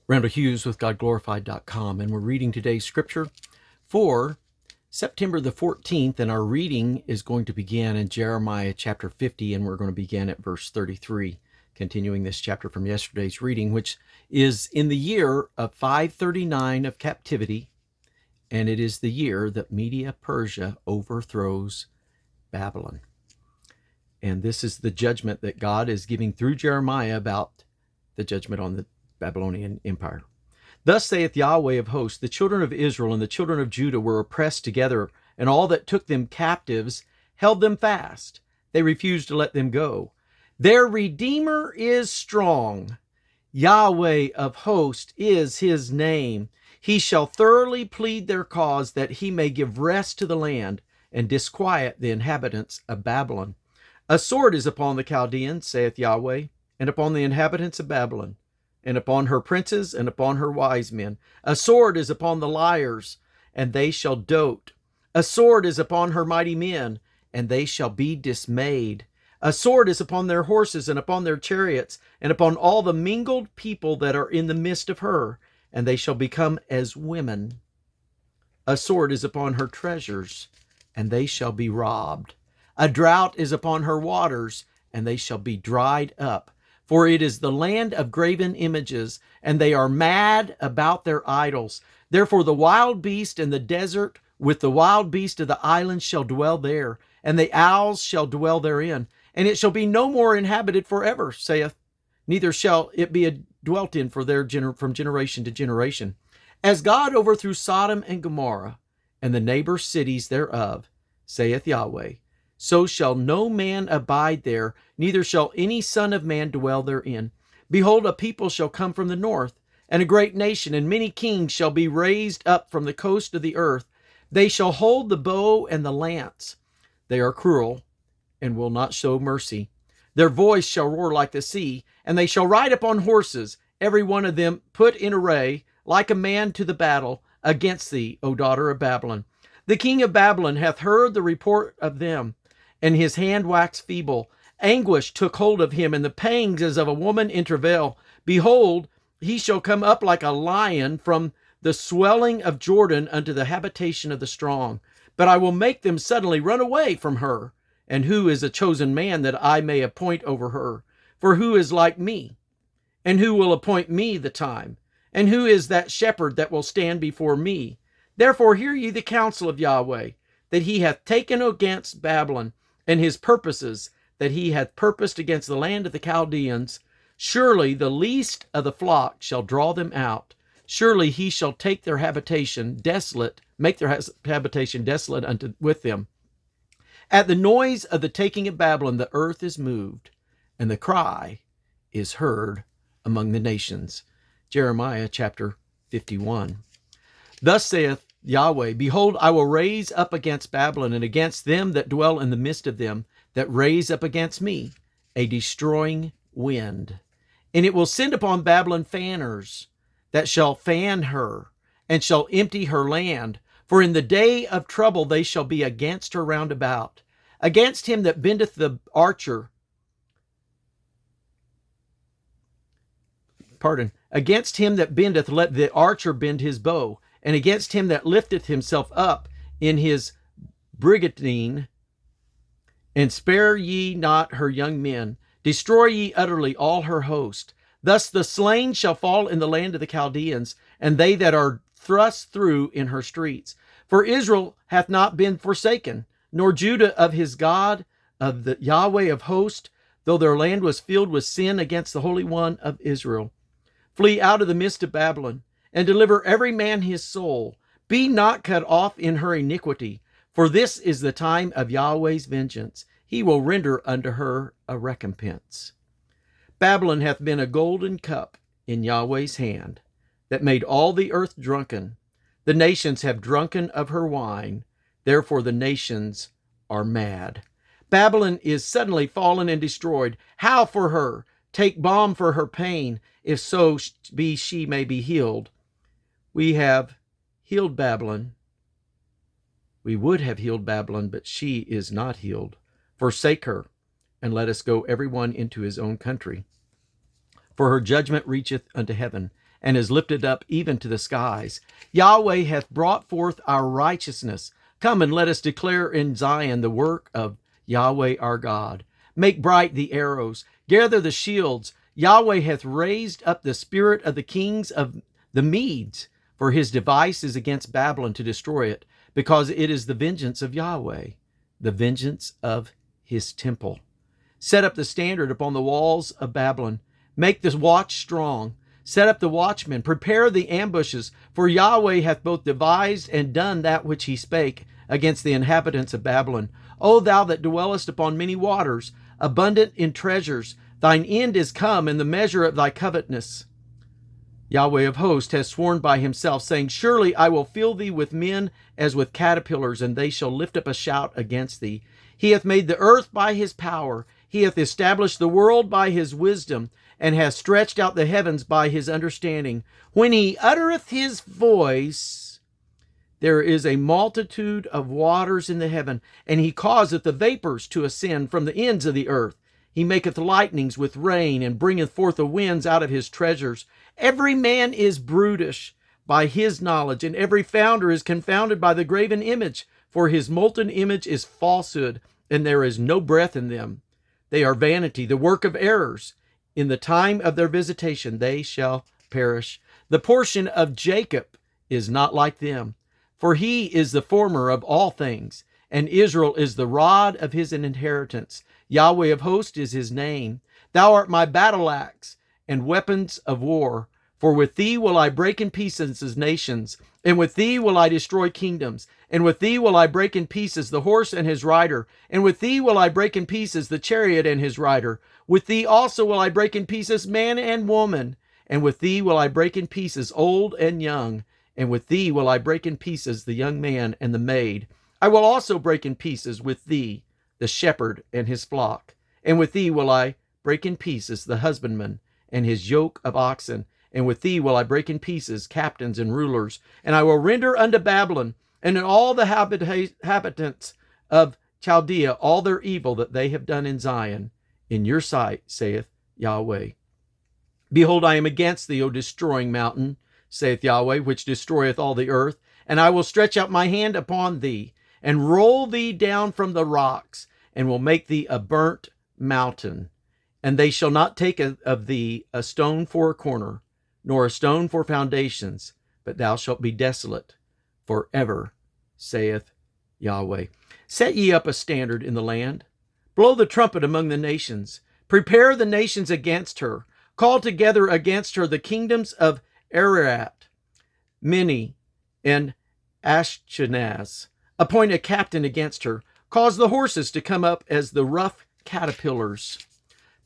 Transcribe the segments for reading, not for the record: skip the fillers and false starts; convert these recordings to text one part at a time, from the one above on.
Randall Hughes with GodGlorified.com, and we're reading today's scripture for September the 14th, and our reading is going to begin in Jeremiah chapter 50, and we're going to begin at verse 33, continuing this chapter from yesterday's reading, which is in the year of 539 of captivity, and it is the year that Media Persia overthrows Babylon. And this is the judgment that God is giving through Jeremiah about the judgment on the Babylonian Empire. Thus saith Yahweh of hosts, the children of Israel and the children of Judah were oppressed together, and all that took them captives held them fast. They refused to let them go. Their Redeemer is strong. Yahweh of hosts is his name. He shall thoroughly plead their cause, that he may give rest to the land and disquiet the inhabitants of Babylon. A sword is upon the Chaldeans, saith Yahweh, and upon the inhabitants of Babylon, and upon her princes, and upon her wise men. A sword is upon the liars, and they shall dote. A sword is upon her mighty men, and they shall be dismayed. A sword is upon their horses, and upon their chariots, and upon all the mingled people that are in the midst of her, and they shall become as women. A sword is upon her treasures, and they shall be robbed. A drought is upon her waters, and they shall be dried up. For it is the land of graven images, and they are mad about their idols. Therefore the wild beast in the desert with the wild beast of the islands shall dwell there, and the owls shall dwell therein. And it shall be no more inhabited forever, saith, neither shall it be dwelt in from generation to generation. As God overthrew Sodom and Gomorrah, and the neighbor cities thereof, saith Yahweh, so shall no man abide there, neither shall any son of man dwell therein. Behold, a people shall come from the north, and a great nation, and many kings shall be raised up from the coast of the earth. They shall hold the bow and the lance. They are cruel, and will not show mercy. Their voice shall roar like the sea, and they shall ride upon horses, every one of them put in array, like a man to the battle, against thee, O daughter of Babylon. The king of Babylon hath heard the report of them, and his hand waxed feeble. Anguish took hold of him, and the pangs as of a woman in travail. Behold, he shall come up like a lion from the swelling of Jordan unto the habitation of the strong. But I will make them suddenly run away from her. And who is a chosen man that I may appoint over her? For who is like me? And who will appoint me the time? And who is that shepherd that will stand before me? Therefore hear ye the counsel of Yahweh, that he hath taken against Babylon, and his purposes that he hath purposed against the land of the Chaldeans. Surely the least of the flock shall draw them out. Surely he shall take their habitation desolate, make their habitation desolate with them. At the noise of the taking of Babylon, the earth is moved, and the cry is heard among the nations. Jeremiah chapter 51. Thus saith Yahweh, behold, I will raise up against Babylon and against them that dwell in the midst of them, that raise up against me a destroying wind. And it will send upon Babylon fanners that shall fan her, and shall empty her land. For in the day of trouble they shall be against her round about. Against him that bendeth the archer, against him that bendeth, let the archer bend his bow. And against him that lifteth himself up in his brigandine, and spare ye not her young men, destroy ye utterly all her host. Thus the slain shall fall in the land of the Chaldeans, and they that are thrust through in her streets. For Israel hath not been forsaken, nor Judah of his God, of the Yahweh of hosts, though their land was filled with sin against the Holy One of Israel. Flee out of the midst of Babylon, and deliver every man his soul. Be not cut off in her iniquity, for this is the time of Yahweh's vengeance. He will render unto her a recompense. Babylon hath been a golden cup in Yahweh's hand, that made all the earth drunken. The nations have drunken of her wine, therefore the nations are mad. Babylon is suddenly fallen and destroyed. Howl for her, take balm for her pain, if so be she may be healed. We have healed Babylon. We would have healed Babylon, but she is not healed. Forsake her, and let us go every one into his own country. For her judgment reacheth unto heaven, and is lifted up even to the skies. Yahweh hath brought forth our righteousness. Come and let us declare in Zion the work of Yahweh our God. Make bright the arrows, gather the shields. Yahweh hath raised up the spirit of the kings of the Medes, for his device is against Babylon to destroy it, because it is the vengeance of Yahweh, the vengeance of his temple. Set up the standard upon the walls of Babylon. Make the watch strong. Set up the watchmen. Prepare the ambushes, for Yahweh hath both devised and done that which he spake against the inhabitants of Babylon. O thou that dwellest upon many waters, abundant in treasures, thine end is come in the measure of thy covetousness. Yahweh of hosts has sworn by himself, saying, Surely I will fill thee with men as with caterpillars, and they shall lift up a shout against thee. He hath made the earth by his power. He hath established the world by his wisdom, and hath stretched out the heavens by his understanding. When he uttereth his voice, there is a multitude of waters in the heaven, and he causeth the vapors to ascend from the ends of the earth. He maketh lightnings with rain, and bringeth forth the winds out of his treasures. Every man is brutish by his knowledge, and every founder is confounded by the graven image. For his molten image is falsehood, and there is no breath in them. They are vanity, the work of errors. In the time of their visitation they shall perish. The portion of Jacob is not like them, for he is the former of all things, and Israel is the rod of his inheritance. Yahweh of hosts is his name. Thou art my battle axe and weapons of war. For with thee will I break in pieces nations, and with thee will I destroy kingdoms, and with thee will I break in pieces the horse and his rider, and with thee will I break in pieces the chariot and his rider. With thee also will I break in pieces man and woman, and with thee will I break in pieces old and young, and with thee will I break in pieces the young man and the maid. I will also break in pieces with thee the shepherd and his flock, and with thee will I break in pieces the husbandman and his yoke of oxen, and with thee will I break in pieces captains and rulers, and I will render unto Babylon and all the inhabitants of Chaldea all their evil that they have done in Zion, in your sight, saith Yahweh. Behold, I am against thee, O destroying mountain, saith Yahweh, which destroyeth all the earth, and I will stretch out my hand upon thee, and roll thee down from the rocks, and will make thee a burnt mountain. And they shall not take of thee a stone for a corner, nor a stone for foundations, but thou shalt be desolate forever, saith Yahweh. Set ye up a standard in the land. Blow the trumpet among the nations. Prepare the nations against her. Call together against her the kingdoms of Ararat, Mini, and Ashkenaz. Appoint a captain against her. Cause the horses to come up as the rough caterpillars.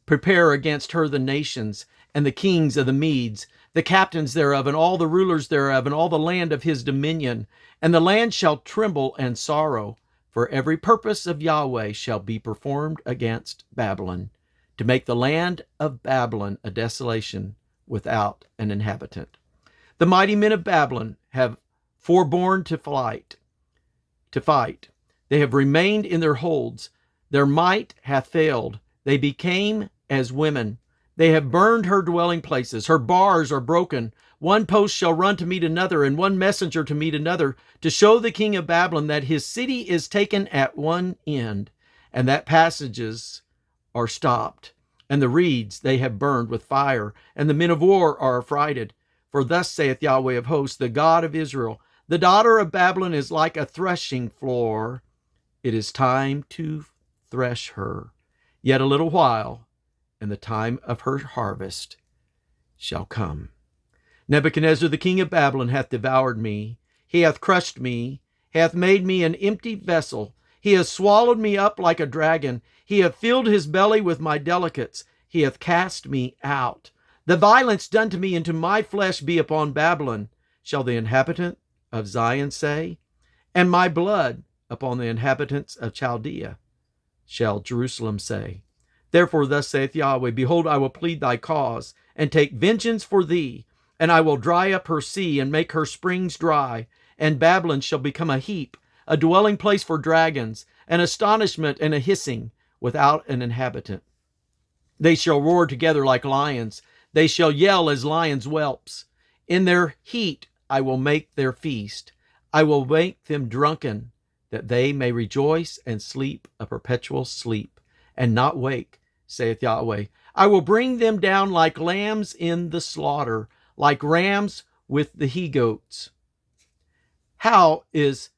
Prepare against her the nations, and the kings of the Medes, the captains thereof, and all the rulers thereof, and all the land of his dominion. And the land shall tremble and sorrow, for every purpose of Yahweh shall be performed against Babylon, to make the land of Babylon a desolation without an inhabitant. The mighty men of Babylon have forborne to fight. They have remained in their holds. Their might hath failed. They became as women. They have burned her dwelling places. Her bars are broken. One post shall run to meet another, and one messenger to meet another, to show the king of Babylon that his city is taken at one end, and that passages are stopped. And the reeds they have burned with fire, and the men of war are affrighted. For thus saith Yahweh of hosts, the God of Israel, the daughter of Babylon is like a threshing floor. It is time to thresh her. Yet a little while, and the time of her harvest shall come. Nebuchadnezzar the king of Babylon hath devoured me. He hath crushed me, hath made me an empty vessel. He hath swallowed me up like a dragon. He hath filled his belly with my delicates. He hath cast me out. The violence done to me and to my flesh be upon Babylon, shall the inhabitant of Zion say, and my blood upon the inhabitants of Chaldea, shall Jerusalem say. Therefore thus saith Yahweh, behold, I will plead thy cause, and take vengeance for thee, and I will dry up her sea, and make her springs dry, and Babylon shall become a heap, a dwelling place for dragons, an astonishment and a hissing, without an inhabitant. They shall roar together like lions. They shall yell as lions' whelps. In their heat I will make their feast. I will make them drunken, that they may rejoice and sleep a perpetual sleep, and not wake, saith Yahweh. I will bring them down like lambs in the slaughter, like rams with the he-goats. How is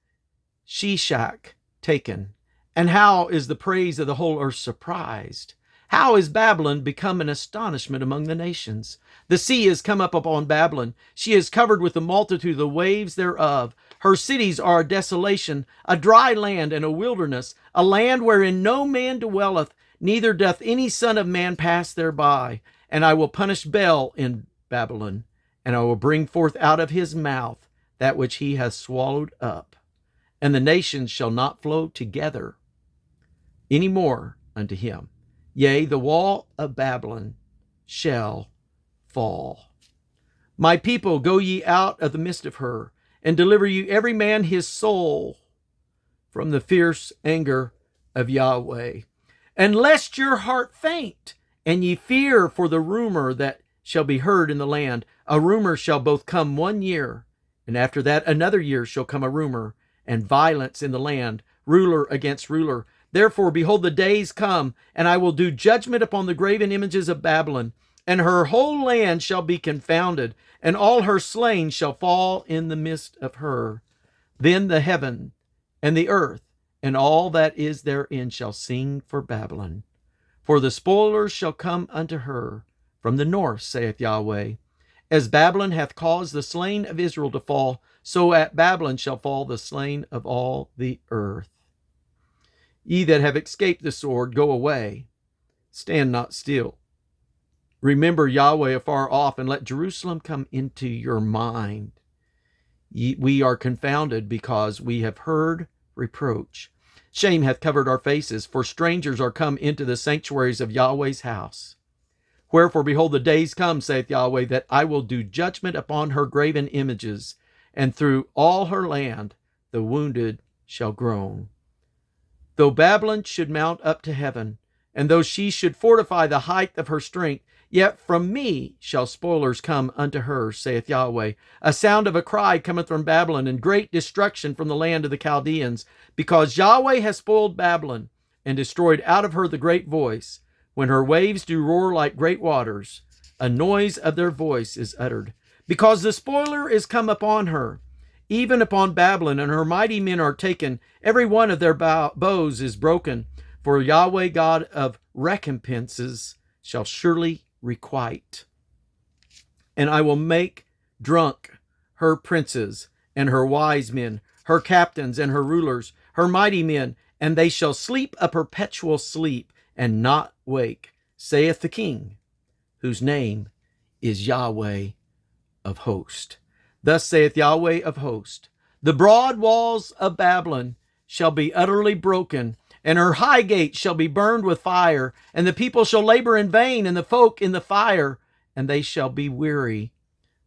Sheshach taken? And how is the praise of the whole earth surprised? How is Babylon become an astonishment among the nations? The sea is come up upon Babylon. She is covered with the multitude of the waves thereof. Her cities are a desolation, a dry land and a wilderness, a land wherein no man dwelleth, neither doth any son of man pass thereby. And I will punish Bel in Babylon, and I will bring forth out of his mouth that which he hath swallowed up. And the nations shall not flow together any more unto him. Yea, the wall of Babylon shall fall. My people, go ye out of the midst of her, and deliver you every man his soul from the fierce anger of Yahweh. And lest your heart faint, and ye fear for the rumor that shall be heard in the land. A rumor shall both come 1 year, and after that another year shall come a rumor, and violence in the land, ruler against ruler. Therefore, behold, the days come, and I will do judgment upon the graven images of Babylon, and her whole land shall be confounded, and all her slain shall fall in the midst of her. Then the heaven and the earth and all that is therein shall sing for Babylon. For the spoilers shall come unto her from the north, saith Yahweh. As Babylon hath caused the slain of Israel to fall, so at Babylon shall fall the slain of all the earth. Ye that have escaped the sword, go away. Stand not still. Remember Yahweh afar off, and let Jerusalem come into your mind. We are confounded because we have heard reproach. Shame hath covered our faces, for strangers are come into the sanctuaries of Yahweh's house. Wherefore, behold, the days come, saith Yahweh, that I will do judgment upon her graven images, and through all her land the wounded shall groan. Though Babylon should mount up to heaven, and though she should fortify the height of her strength, yet from me shall spoilers come unto her, saith Yahweh. A sound of a cry cometh from Babylon, and great destruction from the land of the Chaldeans, because Yahweh has spoiled Babylon, and destroyed out of her the great voice. When her waves do roar like great waters, a noise of their voice is uttered. Because the spoiler is come upon her, even upon Babylon, and her mighty men are taken. Every one of their bows is broken. For Yahweh God of recompenses shall surely requite. And I will make drunk her princes and her wise men, her captains and her rulers, her mighty men, and they shall sleep a perpetual sleep and not wake, saith the King, whose name is Yahweh of hosts. Thus saith Yahweh of hosts, the broad walls of Babylon shall be utterly broken, and her high gates shall be burned with fire, and the people shall labor in vain, and the folk in the fire, and they shall be weary.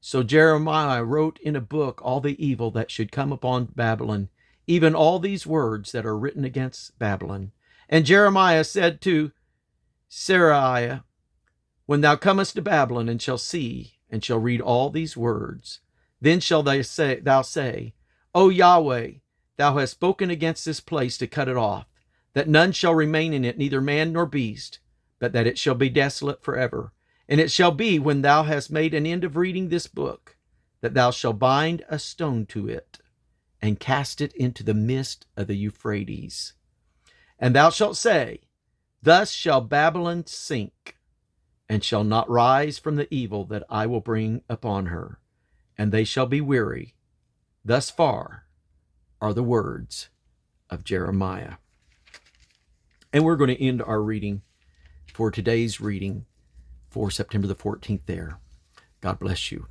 So Jeremiah wrote in a book all the evil that should come upon Babylon, even all these words that are written against Babylon. And Jeremiah said to Seraiah, when thou comest to Babylon, and shall see, and shall read all these words, then shall thou say, O Yahweh, thou hast spoken against this place to cut it off, that none shall remain in it, neither man nor beast, but that it shall be desolate forever. And it shall be, when thou hast made an end of reading this book, that thou shalt bind a stone to it, and cast it into the midst of the Euphrates. And thou shalt say, thus shall Babylon sink, and shall not rise from the evil that I will bring upon her, and they shall be weary. Thus far are the words of Jeremiah. And we're going to end our reading for today's reading for September the 14th there. God bless you.